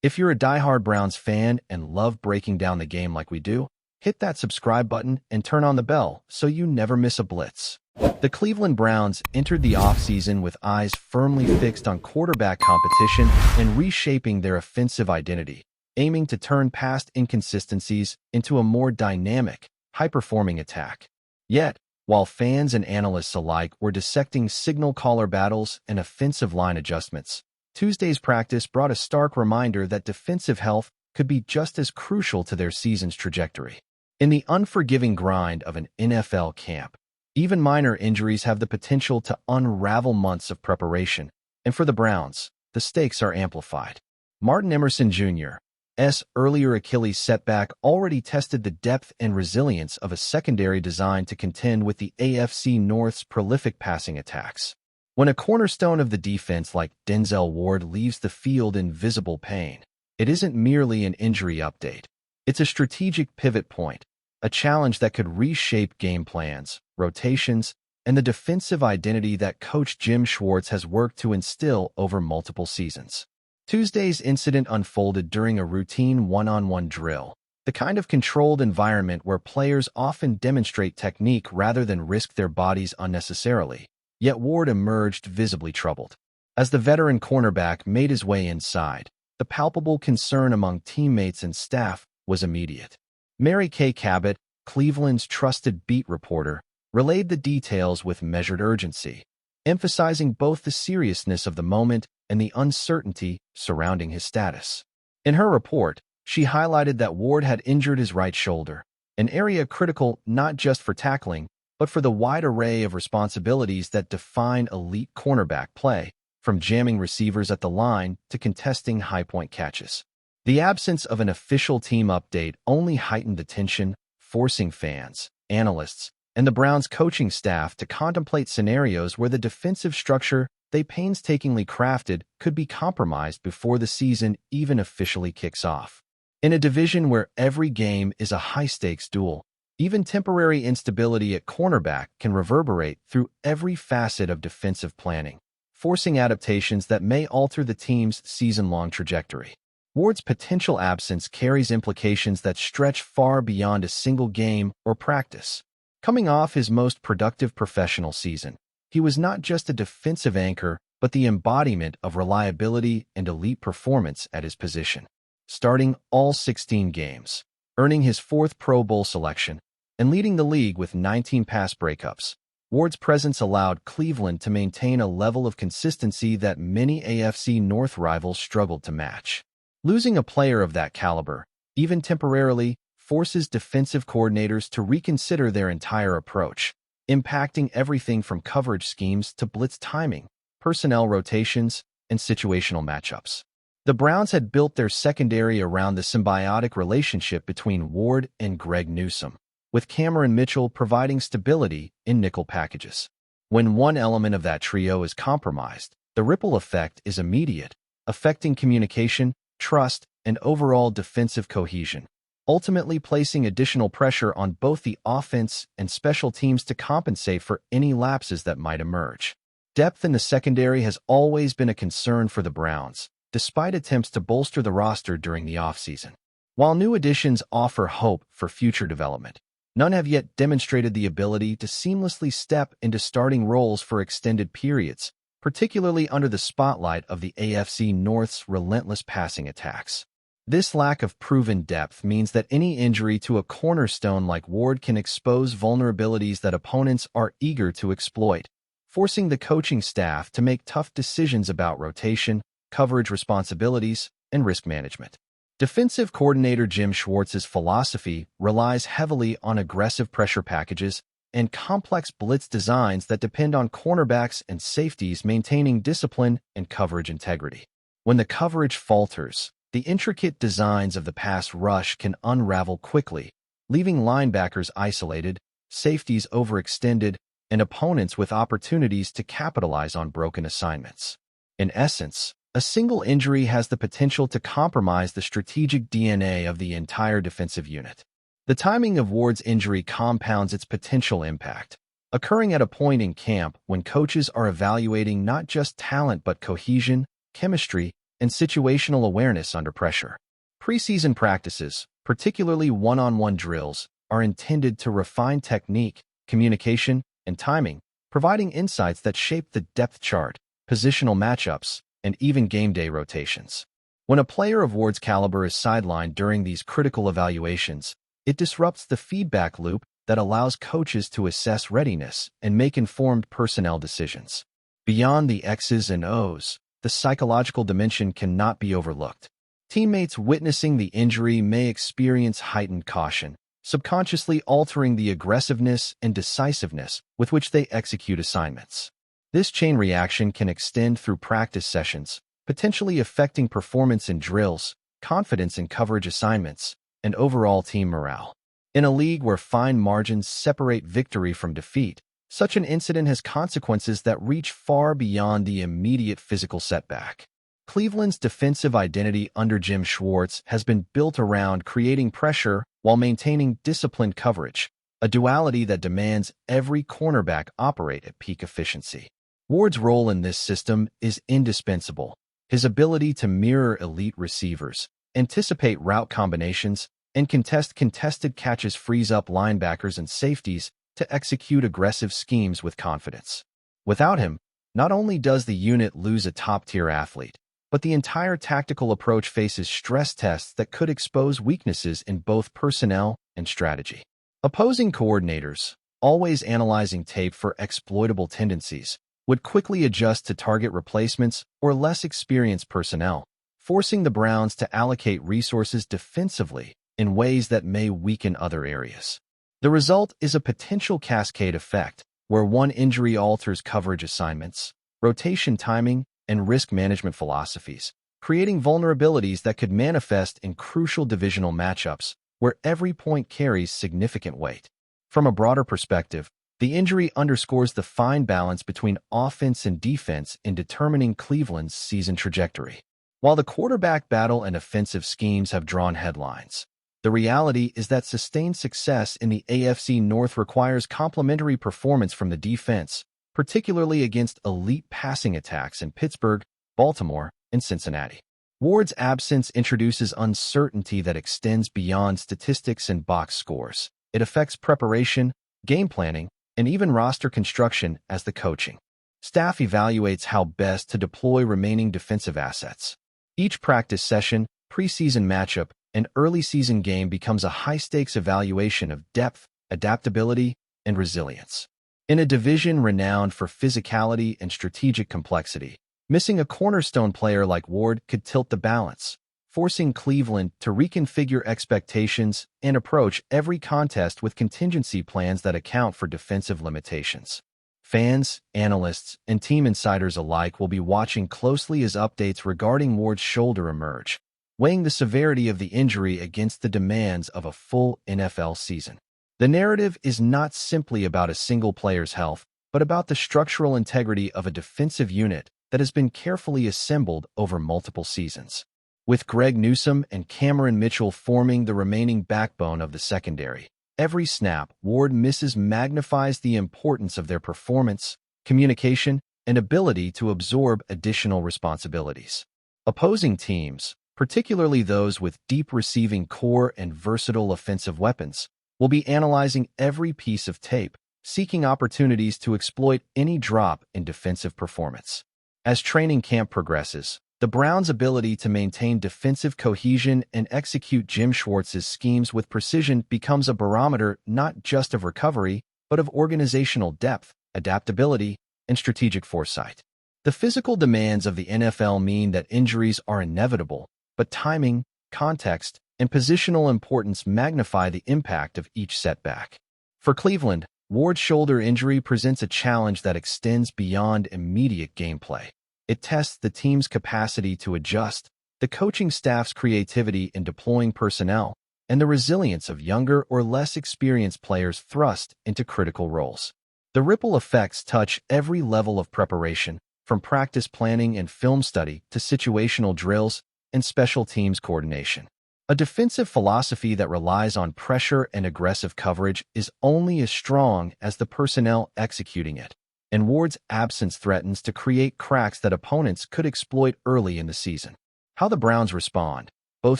If you're a diehard Browns fan and love breaking down the game like we do, hit that subscribe button and turn on the bell so you never miss a blitz. The Cleveland Browns entered the offseason with eyes firmly fixed on quarterback competition and reshaping their offensive identity, aiming to turn past inconsistencies into a more dynamic, high-performing attack. Yet, while fans and analysts alike were dissecting signal caller battles and offensive line adjustments, Tuesday's practice brought a stark reminder that defensive health could be just as crucial to their season's trajectory. In the unforgiving grind of an NFL camp, even minor injuries have the potential to unravel months of preparation, and for the Browns, the stakes are amplified. Martin Emerson Jr.'s earlier Achilles setback already tested the depth and resilience of a secondary designed to contend with the AFC North's prolific passing attacks. When a cornerstone of the defense like Denzel Ward leaves the field in visible pain, it isn't merely an injury update. It's a strategic pivot point, a challenge that could reshape game plans, rotations, and the defensive identity that Coach Jim Schwartz has worked to instill over multiple seasons. Tuesday's incident unfolded during a routine one-on-one drill, the kind of controlled environment where players often demonstrate technique rather than risk their bodies unnecessarily. Yet Ward emerged visibly troubled. As the veteran cornerback made his way inside, the palpable concern among teammates and staff was immediate. Mary Kay Cabot, Cleveland's trusted beat reporter, relayed the details with measured urgency, emphasizing both the seriousness of the moment and the uncertainty surrounding his status. In her report, she highlighted that Ward had injured his right shoulder, an area critical not just for tackling, but for the wide array of responsibilities that define elite cornerback play, from jamming receivers at the line to contesting high-point catches. The absence of an official team update only heightened the tension, forcing fans, analysts, and the Browns' coaching staff to contemplate scenarios where the defensive structure they painstakingly crafted could be compromised before the season even officially kicks off. In a division where every game is a high-stakes duel, even temporary instability at cornerback can reverberate through every facet of defensive planning, forcing adaptations that may alter the team's season-long trajectory. Ward's potential absence carries implications that stretch far beyond a single game or practice. Coming off his most productive professional season, he was not just a defensive anchor, but the embodiment of reliability and elite performance at his position. Starting all 16 games, earning his fourth Pro Bowl selection, and leading the league with 19 pass breakups, Ward's presence allowed Cleveland to maintain a level of consistency that many AFC North rivals struggled to match. Losing a player of that caliber, even temporarily, forces defensive coordinators to reconsider their entire approach, impacting everything from coverage schemes to blitz timing, personnel rotations, and situational matchups. The Browns had built their secondary around the symbiotic relationship between Ward and Greg Newsome, with Cameron Mitchell providing stability in nickel packages. When one element of that trio is compromised, the ripple effect is immediate, affecting communication, trust, and overall defensive cohesion, ultimately placing additional pressure on both the offense and special teams to compensate for any lapses that might emerge. Depth in the secondary has always been a concern for the Browns, despite attempts to bolster the roster during the offseason. While new additions offer hope for future development, none have yet demonstrated the ability to seamlessly step into starting roles for extended periods, particularly under the spotlight of the AFC North's relentless passing attacks. This lack of proven depth means that any injury to a cornerstone like Ward can expose vulnerabilities that opponents are eager to exploit, forcing the coaching staff to make tough decisions about rotation, coverage responsibilities, and risk management. Defensive coordinator Jim Schwartz's philosophy relies heavily on aggressive pressure packages and complex blitz designs that depend on cornerbacks and safeties maintaining discipline and coverage integrity. When the coverage falters, the intricate designs of the pass rush can unravel quickly, leaving linebackers isolated, safeties overextended, and opponents with opportunities to capitalize on broken assignments. In essence, a single injury has the potential to compromise the strategic DNA of the entire defensive unit. The timing of Ward's injury compounds its potential impact, occurring at a point in camp when coaches are evaluating not just talent but cohesion, chemistry, and situational awareness under pressure. Preseason practices, particularly one-on-one drills, are intended to refine technique, communication, and timing, providing insights that shape the depth chart, positional matchups, and even game day rotations. When a player of Ward's caliber is sidelined during these critical evaluations, it disrupts the feedback loop that allows coaches to assess readiness and make informed personnel decisions. Beyond the X's and O's, the psychological dimension cannot be overlooked. Teammates witnessing the injury may experience heightened caution, subconsciously altering the aggressiveness and decisiveness with which they execute assignments. This chain reaction can extend through practice sessions, potentially affecting performance in drills, confidence in coverage assignments, and overall team morale. In a league where fine margins separate victory from defeat, such an incident has consequences that reach far beyond the immediate physical setback. Cleveland's defensive identity under Jim Schwartz has been built around creating pressure while maintaining disciplined coverage, a duality that demands every cornerback operate at peak efficiency. Ward's role in this system is indispensable. His ability to mirror elite receivers, anticipate route combinations, and contest contested catches frees up linebackers and safeties to execute aggressive schemes with confidence. Without him, not only does the unit lose a top-tier athlete, but the entire tactical approach faces stress tests that could expose weaknesses in both personnel and strategy. Opposing coordinators, always analyzing tape for exploitable tendencies, would quickly adjust to target replacements or less experienced personnel, forcing the Browns to allocate resources defensively in ways that may weaken other areas. The result is a potential cascade effect, where one injury alters coverage assignments, rotation timing, and risk management philosophies, creating vulnerabilities that could manifest in crucial divisional matchups where every point carries significant weight. From a broader perspective, the injury underscores the fine balance between offense and defense in determining Cleveland's season trajectory. While the quarterback battle and offensive schemes have drawn headlines, the reality is that sustained success in the AFC North requires complementary performance from the defense, particularly against elite passing attacks in Pittsburgh, Baltimore, and Cincinnati. Ward's absence introduces uncertainty that extends beyond statistics and box scores. It affects preparation, game planning, and even roster construction as the coaching staff evaluates how best to deploy remaining defensive assets. Each practice session, preseason matchup, and early season game becomes a high-stakes evaluation of depth, adaptability, and resilience. In a division renowned for physicality and strategic complexity, missing a cornerstone player like Ward could tilt the balance, forcing Cleveland to reconfigure expectations and approach every contest with contingency plans that account for defensive limitations. Fans, analysts, and team insiders alike will be watching closely as updates regarding Ward's shoulder emerge, weighing the severity of the injury against the demands of a full NFL season. The narrative is not simply about a single player's health, but about the structural integrity of a defensive unit that has been carefully assembled over multiple seasons. With Greg Newsome and Cameron Mitchell forming the remaining backbone of the secondary, every snap Ward misses magnifies the importance of their performance, communication, and ability to absorb additional responsibilities. Opposing teams, particularly those with deep receiving core and versatile offensive weapons, will be analyzing every piece of tape, seeking opportunities to exploit any drop in defensive performance. As training camp progresses, the Browns' ability to maintain defensive cohesion and execute Jim Schwartz's schemes with precision becomes a barometer not just of recovery, but of organizational depth, adaptability, and strategic foresight. The physical demands of the NFL mean that injuries are inevitable, but timing, context, and positional importance magnify the impact of each setback. For Cleveland, Ward's shoulder injury presents a challenge that extends beyond immediate gameplay. It tests the team's capacity to adjust, the coaching staff's creativity in deploying personnel, and the resilience of younger or less experienced players thrust into critical roles. The ripple effects touch every level of preparation, from practice planning and film study to situational drills and special teams coordination. A defensive philosophy that relies on pressure and aggressive coverage is only as strong as the personnel executing it, and Ward's absence threatens to create cracks that opponents could exploit early in the season. How the Browns respond, both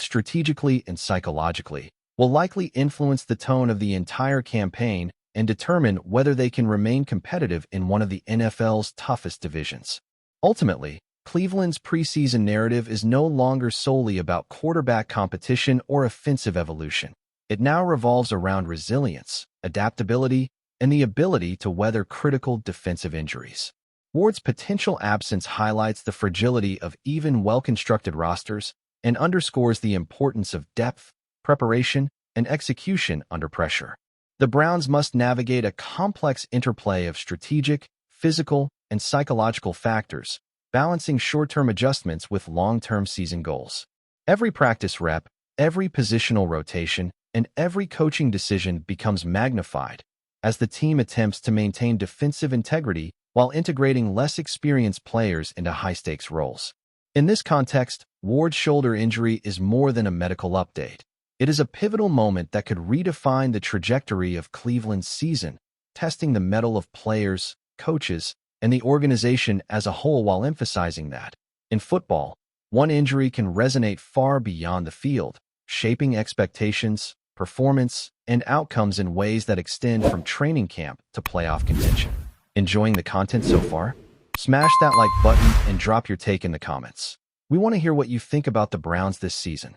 strategically and psychologically, will likely influence the tone of the entire campaign and determine whether they can remain competitive in one of the NFL's toughest divisions. Ultimately, Cleveland's preseason narrative is no longer solely about quarterback competition or offensive evolution. It now revolves around resilience, adaptability, and the ability to weather critical defensive injuries. Ward's potential absence highlights the fragility of even well-constructed rosters and underscores the importance of depth, preparation, and execution under pressure. The Browns must navigate a complex interplay of strategic, physical, and psychological factors, balancing short-term adjustments with long-term season goals. Every practice rep, every positional rotation, and every coaching decision becomes magnified as the team attempts to maintain defensive integrity while integrating less experienced players into high-stakes roles. In this context, Ward's shoulder injury is more than a medical update. It is a pivotal moment that could redefine the trajectory of Cleveland's season, testing the mettle of players, coaches, and the organization as a whole while emphasizing that, in football, one injury can resonate far beyond the field, shaping expectations, performance, and outcomes in ways that extend from training camp to playoff contention. Enjoying the content so far? Smash that like button and drop your take in the comments. We want to hear what you think about the Browns this season.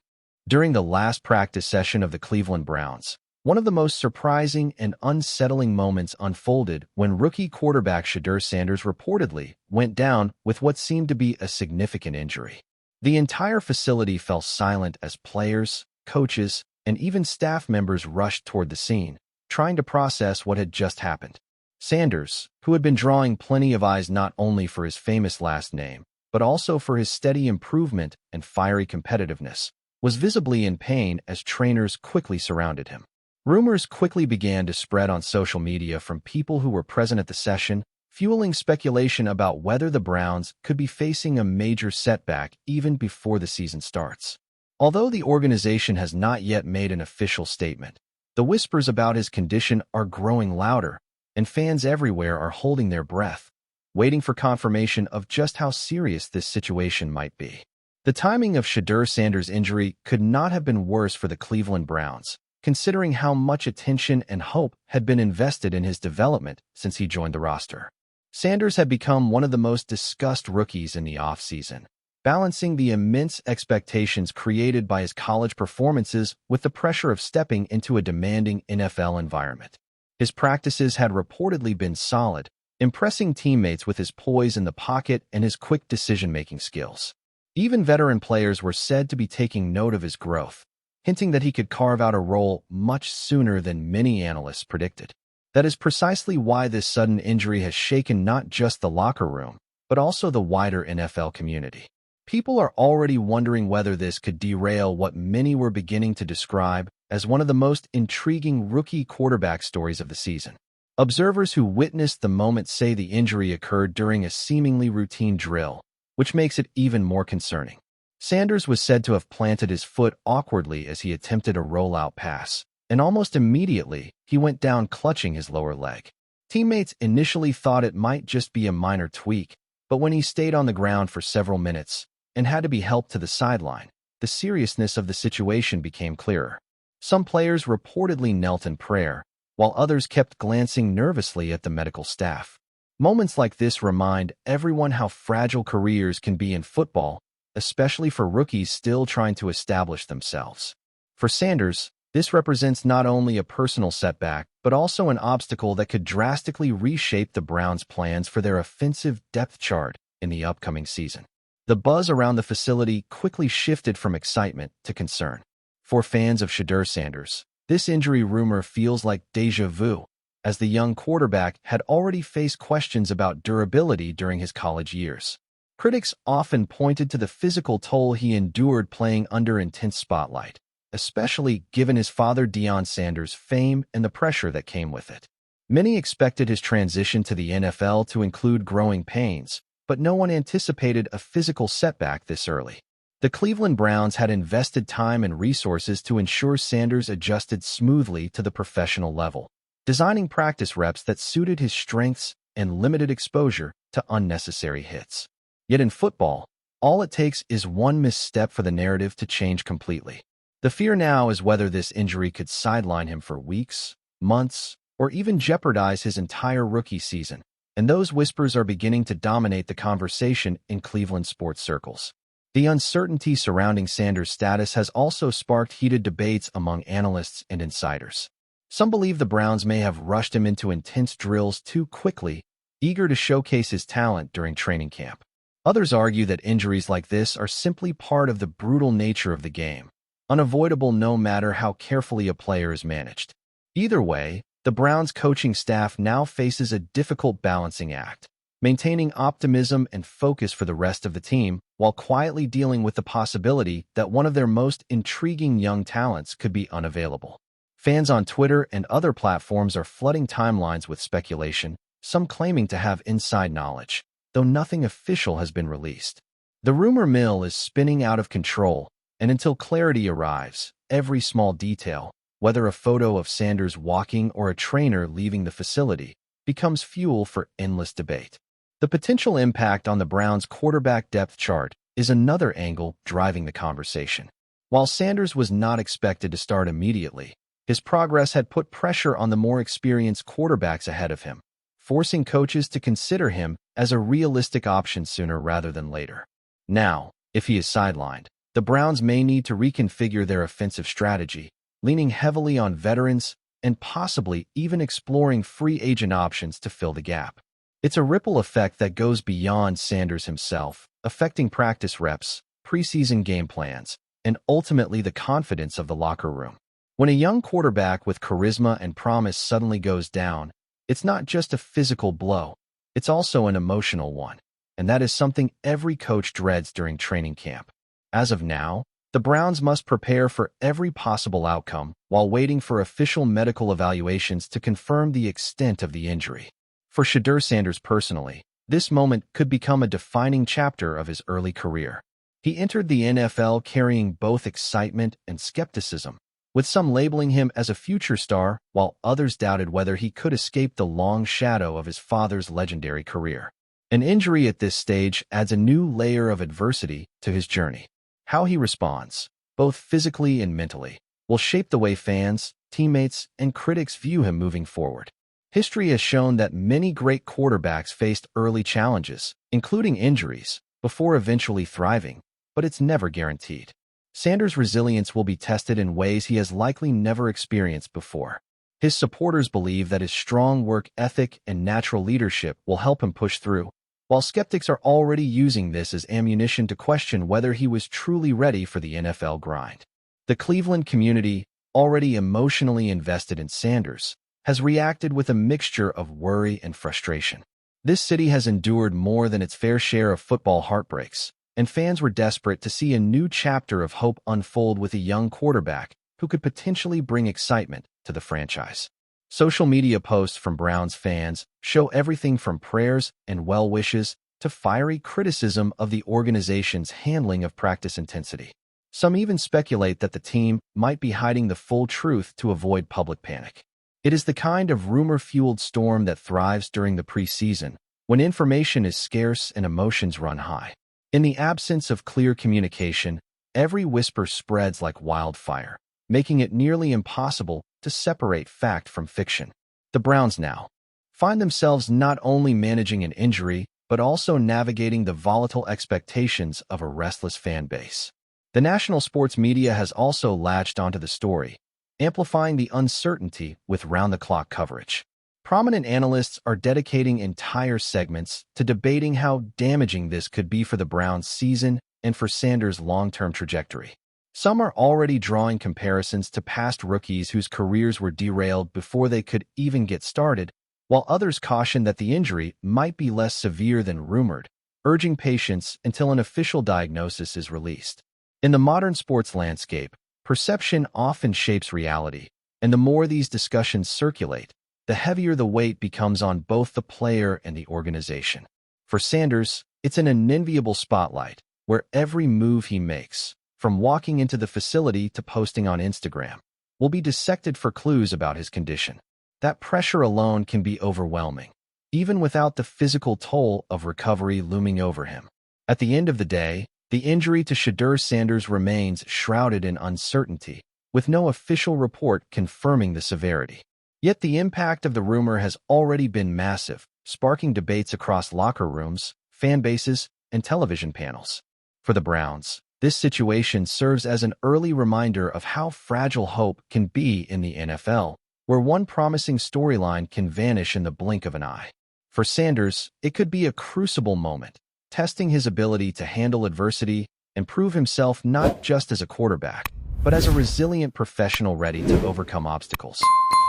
During the last practice session of the Cleveland Browns, one of the most surprising and unsettling moments unfolded when rookie quarterback Shedeur Sanders reportedly went down with what seemed to be a significant injury. The entire facility fell silent as players, coaches, and even staff members rushed toward the scene, trying to process what had just happened. Sanders, who had been drawing plenty of eyes not only for his famous last name, but also for his steady improvement and fiery competitiveness, was visibly in pain as trainers quickly surrounded him. Rumors quickly began to spread on social media from people who were present at the session, fueling speculation about whether the Browns could be facing a major setback even before the season starts. Although the organization has not yet made an official statement, the whispers about his condition are growing louder, and fans everywhere are holding their breath, waiting for confirmation of just how serious this situation might be. The timing of Shedeur Sanders' injury could not have been worse for the Cleveland Browns, considering how much attention and hope had been invested in his development since he joined the roster. Sanders had become one of the most discussed rookies in the offseason, balancing the immense expectations created by his college performances with the pressure of stepping into a demanding NFL environment. His practices had reportedly been solid, impressing teammates with his poise in the pocket and his quick decision-making skills. Even veteran players were said to be taking note of his growth, hinting that he could carve out a role much sooner than many analysts predicted. That is precisely why this sudden injury has shaken not just the locker room, but also the wider NFL community. People are already wondering whether this could derail what many were beginning to describe as one of the most intriguing rookie quarterback stories of the season. Observers who witnessed the moment say the injury occurred during a seemingly routine drill, which makes it even more concerning. Sanders was said to have planted his foot awkwardly as he attempted a rollout pass, and almost immediately, he went down clutching his lower leg. Teammates initially thought it might just be a minor tweak, but when he stayed on the ground for several minutes and had to be helped to the sideline, the seriousness of the situation became clearer. Some players reportedly knelt in prayer, while others kept glancing nervously at the medical staff. Moments like this remind everyone how fragile careers can be in football, especially for rookies still trying to establish themselves. For Sanders, this represents not only a personal setback, but also an obstacle that could drastically reshape the Browns' plans for their offensive depth chart in the upcoming season. The buzz around the facility quickly shifted from excitement to concern. For fans of Shedeur Sanders, this injury rumor feels like déjà vu, as the young quarterback had already faced questions about durability during his college years. Critics often pointed to the physical toll he endured playing under intense spotlight, especially given his father Deion Sanders' fame and the pressure that came with it. Many expected his transition to the NFL to include growing pains, but no one anticipated a physical setback this early. The Cleveland Browns had invested time and resources to ensure Sanders adjusted smoothly to the professional level, designing practice reps that suited his strengths and limited exposure to unnecessary hits. Yet in football, All it takes is one misstep for the narrative to change completely. The fear now is whether this injury could sideline him for weeks, months, or even jeopardize his entire rookie season. And those whispers are beginning to dominate the conversation in Cleveland sports circles. The uncertainty surrounding Sanders' status has also sparked heated debates among analysts and insiders. Some believe the Browns may have rushed him into intense drills too quickly, eager to showcase his talent during training camp. Others argue that injuries like this are simply part of the brutal nature of the game, unavoidable no matter how carefully a player is managed. Either way, the Browns coaching staff now faces a difficult balancing act, maintaining optimism and focus for the rest of the team while quietly dealing with the possibility that one of their most intriguing young talents could be unavailable. Fans on Twitter and other platforms are flooding timelines with speculation, some claiming to have inside knowledge, though nothing official has been released. The rumor mill is spinning out of control, and until clarity arrives, every small detail, whether a photo of Sanders walking or a trainer leaving the facility, becomes fuel for endless debate. The potential impact on the Browns' quarterback depth chart is another angle driving the conversation. While Sanders was not expected to start immediately, his progress had put pressure on the more experienced quarterbacks ahead of him, forcing coaches to consider him as a realistic option sooner rather than later. Now, if he is sidelined, the Browns may need to reconfigure their offensive strategy, leaning heavily on veterans and possibly even exploring free agent options to fill the gap. It's a ripple effect that goes beyond Sanders himself, affecting practice reps, preseason game plans, and ultimately the confidence of the locker room. When a young quarterback with charisma and promise suddenly goes down, it's not just a physical blow, it's also an emotional one, and that is something every coach dreads during training camp. As of now, the Browns must prepare for every possible outcome while waiting for official medical evaluations to confirm the extent of the injury. For Shedeur Sanders personally, this moment could become a defining chapter of his early career. He entered the NFL carrying both excitement and skepticism, with some labeling him as a future star while others doubted whether he could escape the long shadow of his father's legendary career. An injury at this stage adds a new layer of adversity to his journey. How he responds, both physically and mentally, will shape the way fans, teammates, and critics view him moving forward. History has shown that many great quarterbacks faced early challenges, including injuries, before eventually thriving, but it's never guaranteed. Sanders' resilience will be tested in ways he has likely never experienced before. His supporters believe that his strong work ethic and natural leadership will help him push through, while skeptics are already using this as ammunition to question whether he was truly ready for the NFL grind. The Cleveland community, already emotionally invested in Sanders, has reacted with a mixture of worry and frustration. This city has endured more than its fair share of football heartbreaks, and fans were desperate to see a new chapter of hope unfold with a young quarterback who could potentially bring excitement to the franchise. Social media posts from Browns fans show everything from prayers and well wishes to fiery criticism of the organization's handling of practice intensity. Some even speculate that the team might be hiding the full truth to avoid public panic. It is the kind of rumor-fueled storm that thrives during the preseason, when information is scarce and emotions run high. In the absence of clear communication, every whisper spreads like wildfire, making it nearly impossible to separate fact from fiction. The Browns now find themselves not only managing an injury, but also navigating the volatile expectations of a restless fan base. The national sports media has also latched onto the story, amplifying the uncertainty with round-the-clock coverage. Prominent analysts are dedicating entire segments to debating how damaging this could be for the Browns' season and for Sanders' long-term trajectory. Some are already drawing comparisons to past rookies whose careers were derailed before they could even get started, while others caution that the injury might be less severe than rumored, urging patience until an official diagnosis is released. In the modern sports landscape, perception often shapes reality, and the more these discussions circulate, the heavier the weight becomes on both the player and the organization. For Sanders, it's an unenviable spotlight, where every move he makes, from walking into the facility to posting on Instagram, will be dissected for clues about his condition. That pressure alone can be overwhelming, even without the physical toll of recovery looming over him. At the end of the day, The injury to Shedeur Sanders remains shrouded in uncertainty, with no official report confirming the severity. Yet the impact of the rumor has already been massive, sparking debates across locker rooms, fan bases, and television panels. For the Browns, this situation serves as an early reminder of how fragile hope can be in the NFL, where one promising storyline can vanish in the blink of an eye. For Sanders, it could be a crucible moment, testing his ability to handle adversity and prove himself not just as a quarterback, but as a resilient professional ready to overcome obstacles.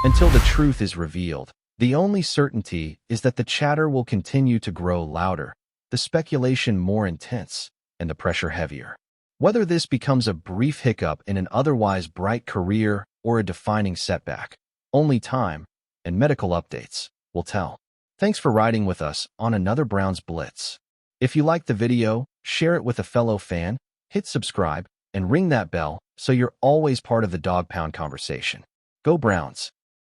Until the truth is revealed, the only certainty is that the chatter will continue to grow louder, the speculation more intense, and the pressure heavier. Whether this becomes a brief hiccup in an otherwise bright career or a defining setback, only time and medical updates will tell. Thanks for riding with us on another Browns Blitz. If you liked the video, share it with a fellow fan, hit subscribe, and ring that bell so you're always part of the Dawg Pound conversation. Go Browns!